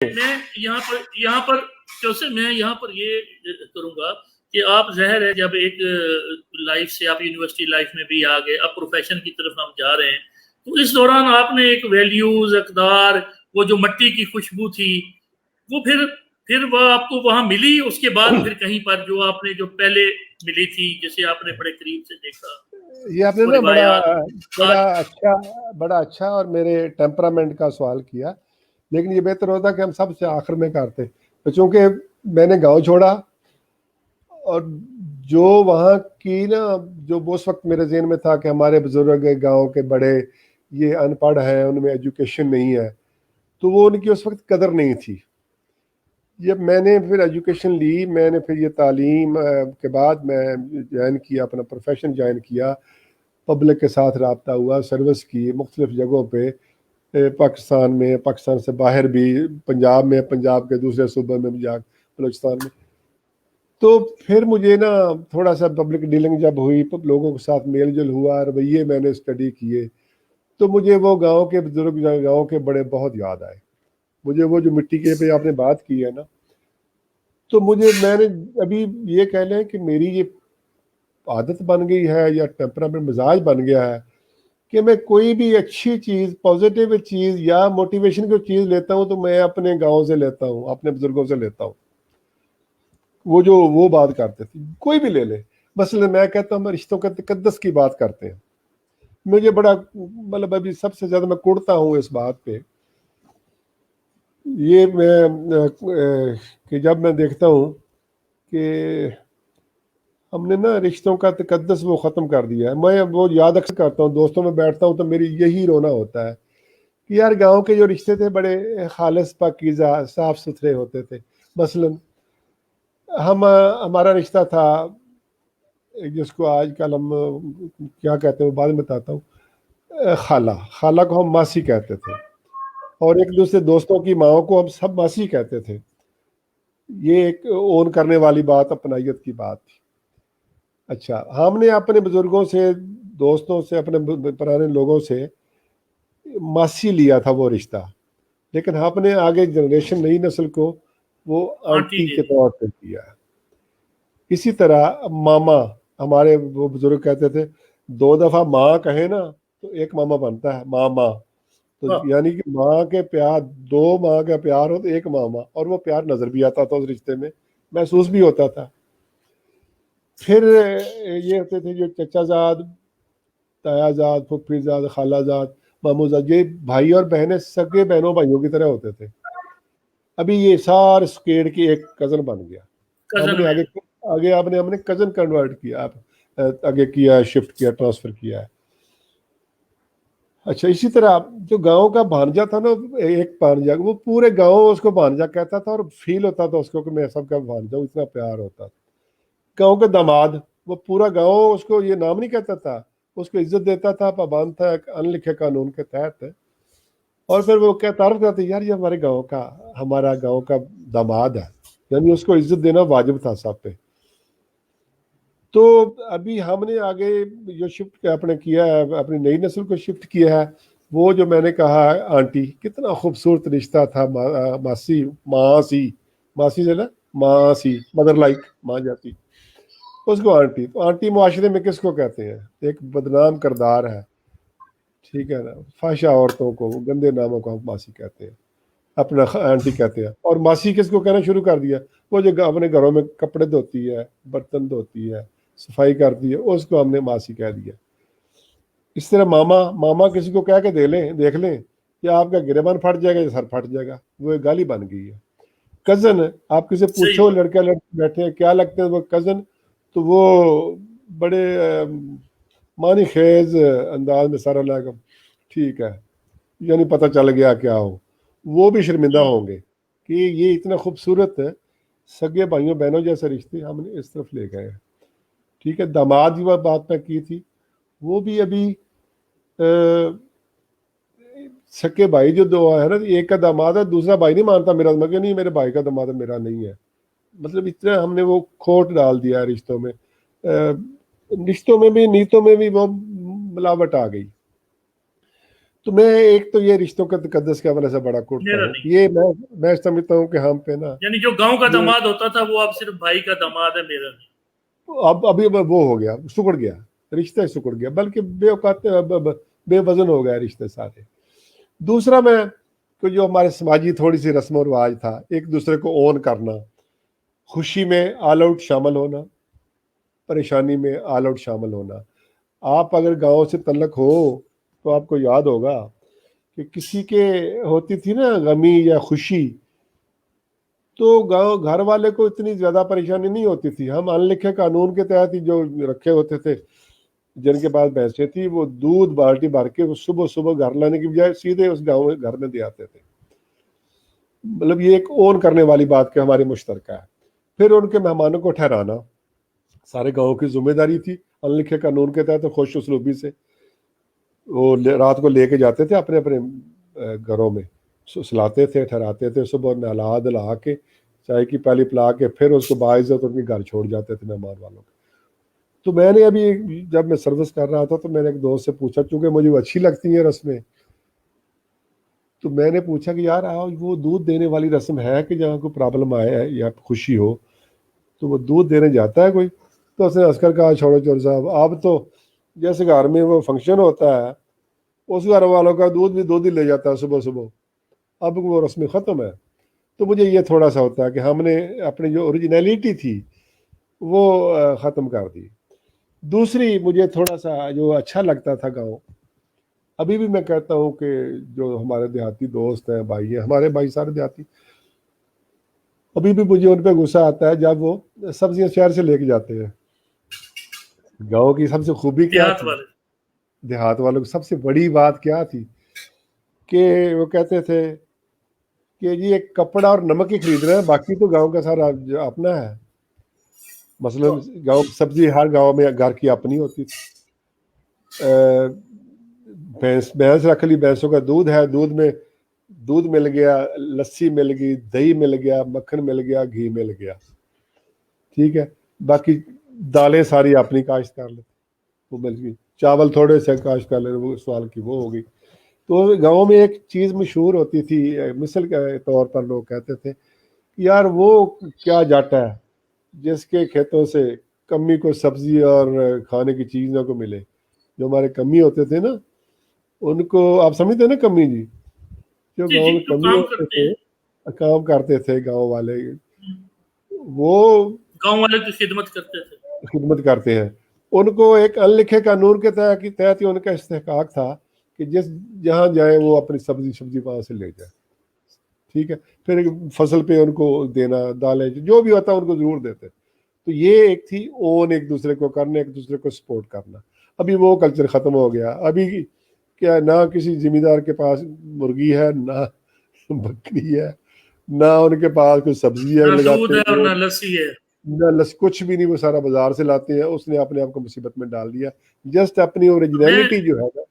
میں یہاں پر جوسف میں یہاں پر یہ کروں گا کہ آپ ظاہر ہے جب ایک لائف سے آپ یونیورسٹی لائف میں بھی آ گئے، اب پروفیشن کی طرف ہم جا رہے ہیں، تو اس دوران آپ نے ایک ویلیوز، اقدار، وہ جو مٹی کی خوشبو تھی وہ پھر وہ آپ کو وہاں ملی، اس کے بعد پھر کہیں پر جو آپ نے جو پہلے ملی تھی جسے آپ نے بڑے قریب سے دیکھا، یہ آپ نے نا بڑا اچھا اور میرے ٹیمپرامنٹ کا سوال کیا، لیکن یہ بہتر ہوتا کہ ہم سب سے آخر میں کرتے، چونکہ میں نے گاؤں چھوڑا اور جو وہاں کی نا جو اس وقت میرے ذہن میں تھا کہ ہمارے بزرگ گاؤں کے بڑے یہ ان پڑھ ہیں، ان میں ایجوکیشن نہیں ہے، تو وہ ان کی اس وقت قدر نہیں تھی۔ جب میں نے پھر ایجوکیشن لی، میں نے پھر یہ تعلیم کے بعد میں جوائن کیا، اپنا پروفیشن جوائن کیا، پبلک کے ساتھ رابطہ ہوا، سروس کی مختلف جگہوں پہ، پاکستان میں، پاکستان سے باہر بھی، پنجاب میں، پنجاب کے دوسرے صوبے میں بھی، بلوچستان میں۔ تو پھر مجھے نا تھوڑا سا پبلک ڈیلنگ جب ہوئی، لوگوں کے ساتھ میل جل ہوا، رویے میں نے اسٹڈی کیے، تو مجھے وہ گاؤں کے بزرگ، گاؤں کے بڑے بہت یاد آئے۔ مجھے وہ جو مٹی کے پہ آپ نے بات کی ہے نا، تو میں نے ابھی یہ کہہ لیں کہ میری یہ عادت بن گئی ہے یا ٹیمپرامنٹ، مزاج بن گیا ہے کہ میں کوئی بھی اچھی چیز، پازیٹیو چیز یا موٹیویشن کی چیز لیتا ہوں تو میں اپنے گاؤں سے لیتا ہوں، اپنے بزرگوں سے لیتا ہوں۔ وہ بات کرتے تھے، کوئی بھی لے لے، مثلا میں کہتا ہوں ہم رشتوں کے تقدس کی بات کرتے ہیں، مجھے بڑا مطلب ابھی سب سے زیادہ میں کڑتا ہوں اس بات پہ، یہ میں کہ جب میں دیکھتا ہوں کہ ہم نے نا رشتوں کا تقدس وہ ختم کر دیا ہے۔ میں وہ یاد اکثر کرتا ہوں، دوستوں میں بیٹھتا ہوں تو میری یہی رونا ہوتا ہے کہ یار گاؤں کے جو رشتے تھے بڑے خالص، پاکیزہ، صاف ستھرے ہوتے تھے۔ مثلا ہمارا رشتہ تھا جس کو آج کل ہم کیا کہتے ہیں وہ بعد میں بتاتا ہوں، خالہ کو ہم ماسی کہتے تھے، اور ایک دوسرے دوستوں کی ماؤں کو ہم سب ماسی کہتے تھے۔ یہ ایک اون کرنے والی بات، اپنائیت کی بات تھی۔ اچھا، ہم نے اپنے بزرگوں سے، دوستوں سے، اپنے پرانے لوگوں سے ماسی لیا تھا وہ رشتہ، لیکن ہم نے آگے جنریشن، نئی نسل کو وہ آنٹی کے طور پہ کیا۔ اسی طرح ماما، ہمارے وہ بزرگ کہتے تھے 2 دفعہ ماں کہے نا تو ایک ماما بنتا ہے، ماما، تو یعنی کہ ماں کے پیار، 2 ماں کا پیار ہو تو ایک ماما، اور وہ پیار نظر بھی آتا تھا اس رشتے میں، محسوس بھی ہوتا تھا۔ پھر یہ ہوتے تھے جو چچا زاد، تایا زاد، پھپھی زاد، خالہ زاد، مامو زاد، یہ بھائی اور بہنیں سگے بہنوں بھائیوں کی طرح ہوتے تھے۔ ابھی یہ سارے اسکیڑ کی ایک کزن بن گیا، ہم نے آگے آپ نے کزن کنورٹ کیا، آگے کیا، شفٹ کیا، ٹرانسفر کیا ہے۔ اچھا، اسی طرح جو گاؤں کا بھانجا تھا نا، ایک بھانجا، وہ پورے گاؤں اس کو بھانجا کہتا تھا، اور فیل ہوتا تھا اس کو کہ میں سب کا بھانجا ہوں، اتنا پیار ہوتا تھا۔ گاؤں کا داماد، وہ پورا گاؤں اس کو یہ نام نہیں کہتا تھا، اس کو عزت دیتا تھا، پابند تھا ایک ان لکھے قانون کے تحت، اور پھر وہ کیا تعارف کرتے، یار یہ ہمارے گاؤں کا، ہمارا گاؤں کا داماد ہے، یعنی اس کو عزت دینا واجب تھا سب پہ۔ تو ابھی ہم نے آگے جو شفٹ اپنے کیا ہے، اپنی نئی نسل کو شفٹ کیا ہے، وہ جو میں نے کہا آنٹی، کتنا خوبصورت رشتہ تھا، ماسی سے نا، ماسی، مدر لائک، ماں جاتی، اس کو آنٹی۔ تو آنٹی معاشرے میں کس کو کہتے ہیں؟ ایک بدنام کردار ہے، ٹھیک ہے نا، فحشہ عورتوں کو، گندے ناموں کو ہم ماسی کہتے ہیں، اپنا آنٹی کہتے ہیں۔ اور ماسی کس کو کہنا شروع کر دیا؟ وہ جو اپنے گھروں میں کپڑے دھوتی ہے، برتن دھوتی ہے، صفائی کرتی ہے، اس کو ہم نے ماسی کہہ دیا۔ اس طرح ماما کسی کو کہہ کے دیکھ لیں کہ آپ کا گریبان پھٹ جائے گا یا سر پھٹ جائے گا، وہ ایک گالی بن گئی ہے۔ کزن، آپ کسی پوچھو لڑکا لڑکی بیٹھے ہیں کیا لگتے ہیں وہ کزن، تو وہ بڑے معنی خیز انداز میں سارا لگا ٹھیک ہے، یعنی پتہ چل گیا کیا ہو، وہ بھی شرمندہ ہوں گے کہ یہ اتنا خوبصورت ہے، سگے بھائیوں بہنوں جیسے رشتے ہم نے اس طرف لے گئے ہیں۔ ٹھیک ہے، داماد کی بات میں کی تھی، وہ بھی ابھی سکے بھائی جو 2 ہے نا، ایک کا داماد ہے، دوسرا بھائی نہیں مانتا میرا، مگر نہیں میرے بھائی کا داماد ہے، میرا نہیں ہے۔ مطلب اتنا ہم نے وہ کھوٹ ڈال دیا ہے رشتوں میں، رشتوں میں بھی، نیتوں میں بھی وہ ملاوٹ آ گئی۔ تو میں ایک تو یہ رشتوں کے تقدس کے حوالے سے بڑا کوٹتا میرا ہوں. نہیں. یہ میں سمجھتا ہوں کہ ہم پہ نا یعنی جو گاؤں کا یہ داماد ہوتا تھا وہ اب صرف بھائی کا داماد ہے, میرا نہیں. ابھی وہ ہو گیا, سکڑ گیا رشتہ, سکڑ گیا, بلکہ بے اوقات بے وزن ہو گیا رشتے سارے. دوسرا میں کہ جو ہمارے سماجی تھوڑی سی رسم و رواج تھا, ایک دوسرے کو اون کرنا, خوشی میں آل آؤٹ شامل ہونا, پریشانی میں آل آؤٹ شامل ہونا. آپ اگر گاؤں سے تعلق ہو تو آپ کو یاد ہوگا کہ کسی کے ہوتی تھی نا غمی یا خوشی, تو گاؤں گھر والے کو اتنی زیادہ پریشانی نہیں ہوتی تھی. ہم ان لکھے قانون کے تحت ہی جو رکھے ہوتے تھے, جن کے پاس بھینسیں تھی, وہ دودھ بالٹی بھر کے صبح صبح گھر لانے کی بجائے سیدھے اس گاؤں گھر میں دے آتے تھے. مطلب یہ ایک اون کرنے والی بات کہ ہماری مشترکہ ہے. پھر ان کے مہمانوں کو ٹھہرانا سارے گاؤں کی ذمہ داری تھی. ان لکھے قانون کے تحت خوش اسلوبی سے وہ رات کو لے کے جاتے تھے اپنے اپنے گھروں میں, سلاتے تھے, ٹھہراتے تھے, صبح نہلا دھلا کے چائے کی پیالی پلا کے پھر اس کو باعزت اپنے گھر چھوڑ جاتے تھے مہمان والوں کے. تو میں نے ابھی جب میں سروس کر رہا تھا تو میں نے ایک دوست سے پوچھا, چونکہ مجھے وہ اچھی لگتی ہیں رسمیں, تو میں نے پوچھا کہ یار وہ دودھ دینے والی رسم ہے کہ جہاں کوئی پرابلم آئے یا خوشی ہو تو وہ دودھ دینے جاتا ہے کوئی؟ تو اس نے ہنس کر کہا, چھوڑو چور صاحب, اب تو جیسے گھر میں وہ فنکشن ہوتا ہے اس گھر والوں کا دودھ بھی دودھ ہی لے جاتا ہے صبح صبح, اب وہ رسم ختم ہے. تو مجھے یہ تھوڑا سا ہوتا ہے کہ ہم نے اپنی جو اوریجنیلٹی تھی وہ ختم کر دی. دوسری مجھے تھوڑا سا جو اچھا لگتا تھا گاؤں, ابھی بھی میں کہتا ہوں کہ جو ہمارے دیہاتی دوست ہیں, بھائی ہیں, ہمارے بھائی سارے دیہاتی, ابھی بھی مجھے ان پہ غصہ آتا ہے جب وہ سبزیاں شہر سے لے کے جاتے ہیں. گاؤں کی سب سے خوبی کیا دیہات تھی, والے دیہات والوں کی سب سے بڑی بات کیا تھی کہ وہ کہتے تھے کہ جی ایک کپڑا اور نمک ہی خرید رہے ہیں, باقی تو گاؤں کا سارا اپنا ہے. مثلا گاؤں کی سبزی ہر گاؤں میں گھر کی اپنی ہوتی تھی. بھینس رکھ لی, بھینسوں کا دودھ ہے, دودھ میں دودھ مل گیا, لسی مل گئی, دہی مل گیا, مکھن مل گیا, گھی مل گیا, ٹھیک ہے. باقی دالیں ساری اپنی کاشت کر لیتے, وہ مل گئی. چاول تھوڑے سے کاشت کر لیتے, وہ سوال کی وہ ہو گئی. تو گاؤں میں ایک چیز مشہور ہوتی تھی, مثل کے طور پر لوگ کہتے تھے یار وہ کیا جاتا ہے جس کے کھیتوں سے کمی کو سبزی اور کھانے کی چیزوں کو ملے. جو ہمارے کمی ہوتے تھے نا, ان کو آپ سمجھتے ہیں نا کمی جی, جو جی گاؤں جی میں جو کمی کام ہوتے کرتے ہیں, تھے, کام کرتے تھے گاؤں والے, وہ گاؤں والے کی خدمت کرتے تھے. خدمت کرتے ہیں, ان کو ایک ان لکھے قانون کے تحت ہی ان کا استحقاق تھا کہ جہاں جائے وہ اپنی سبزی وہاں سے لے جائے, ٹھیک ہے. پھر فصل پہ ان کو دینا, دالیں جو بھی ہوتا ان کو ضرور دیتے. تو یہ ایک تھی اون, ایک دوسرے کو کرنا, ایک دوسرے کو سپورٹ کرنا. ابھی وہ کلچر ختم ہو گیا. ابھی کیا نہ کسی ذمہ دار کے پاس مرغی ہے, نہ بکری ہے, نہ ان کے پاس کوئی سبزی ہے نہ دودھ لگاتے ہے اور وہ, نہ لسی ہے. نہ کچھ بھی نہیں, وہ سارا بازار سے لاتے ہیں. اس نے اپنے آپ کو مصیبت میں ڈال دیا. جسٹ اپنی میں اوریجنلٹی جو ہے نا